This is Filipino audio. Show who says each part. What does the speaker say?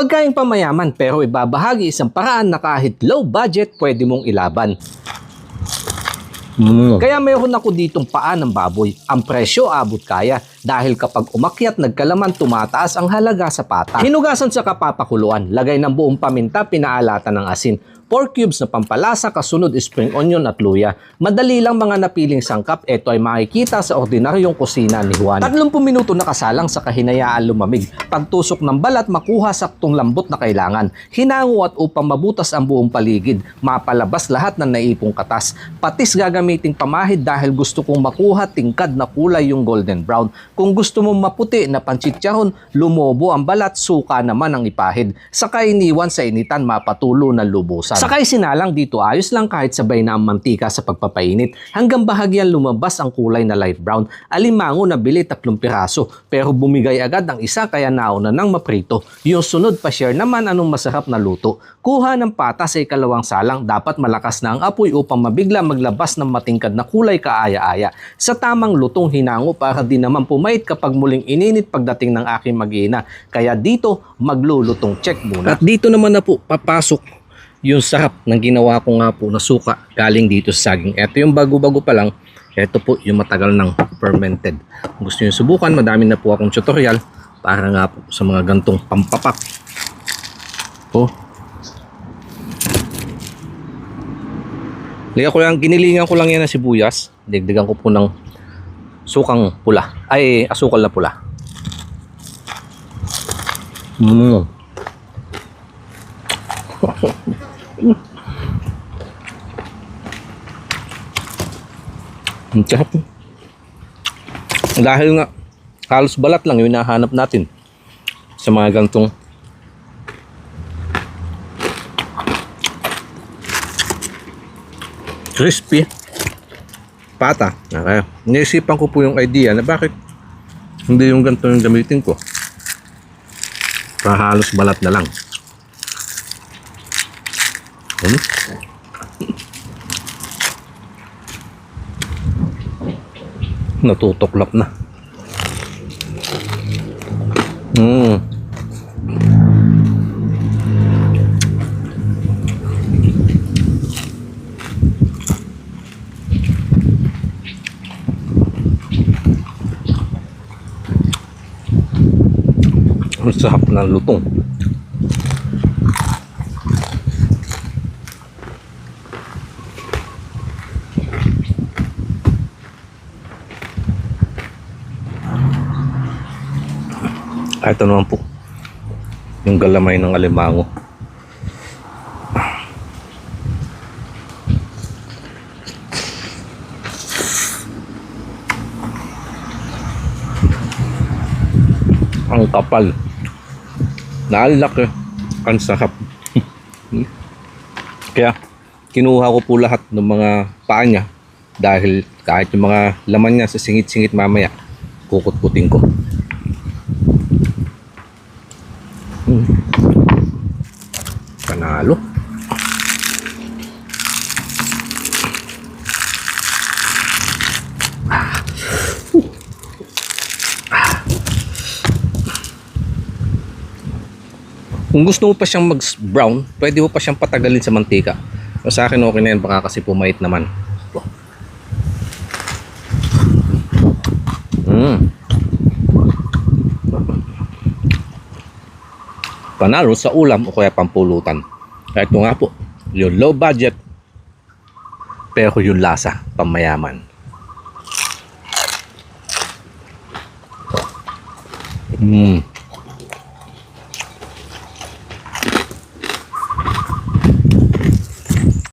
Speaker 1: Pagkain pamayaman pero ibabahagi isang paraan na kahit low budget pwede mong ilaban. Kaya mayroon ako ditong paa ng baboy. Ang presyo abot kaya dahil kapag umakyat nagkalaman tumataas ang halaga sa pata. Hinugasan sa kapapakuluan, lagay ng buong paminta, pinaalatan ng asin. 4 cubes na pampalasa, kasunod spring onion at luya. Madali lang mga napiling sangkap, ito ay makikita sa ordinaryong kusina ni Juan. 30 minuto nakasalang sa kahinayaan lumamig. Pagtusok ng balat, makuha saktong lambot na kailangan. Hinango at upang mabutas ang buong paligid. Mapalabas lahat ng naipong katas. Patis gagamiting pamahid dahil gusto kong makuha tingkad na kulay yung golden brown. Kung gusto mong maputi na pantsitsahon, lumobo ang balat, suka naman ang ipahid. Saka iniwan sa initan, mapatulo ng lubusan. Sakay sinalang dito, ayos lang kahit sabay na ang mantika sa pagpapainit. Hanggang bahagyan lumabas ang kulay na light brown. Alimango na bili 3 piraso. Pero bumigay agad ang isa kaya nauna nang maprito. Yung sunod pa share naman anong masarap na luto. Kuha ng pata sa ikalawang salang. Dapat malakas na ang apoy upang mabigla maglabas ng matingkad na kulay kaaya-aya. Sa tamang lutong hinango para di naman pumait kapag muling ininit pagdating ng aking mag-ina. Kaya dito maglulutong check muna. At dito naman na po papasok yung sarap ng ginawa ko nga po na suka galing dito sa saging. Ito yung bago-bago pa lang. Ito po yung matagal ng fermented. Kung gusto nyo subukan, madami na po akong tutorial para nga po sa mga gantong pampapak. Ginilingan ko lang yan ng sibuyas. Dagdagan ko po ng sukang pula. Ay, asukal na pula. Ang sarap. Dahil nga halos balat lang yung hinahanap natin sa mga gantong crispy pata. Okay. Naisipan ko po yung idea na bakit hindi yung ganito yung gamitin ko. Halos balat na lang. Natutuklap na. Ang sarap na lutong. Ito naman po yung galamay ng alimango. Ang kapal, naalaki, ang sarap. Kaya kinuha ko po lahat ng mga paa niya dahil kahit yung mga laman niya sa singit-singit mamaya kukut-kutin ko. Panalo. Kung gusto mo pa siyang mag-brown, pwede mo pa siyang patagalin sa mantika. Sa akin okay na yan, baka kasi pumait naman. Panalo sa ulam o kaya pampulutan. Kaya ito nga po, yung low budget pero yung lasa pamayaman.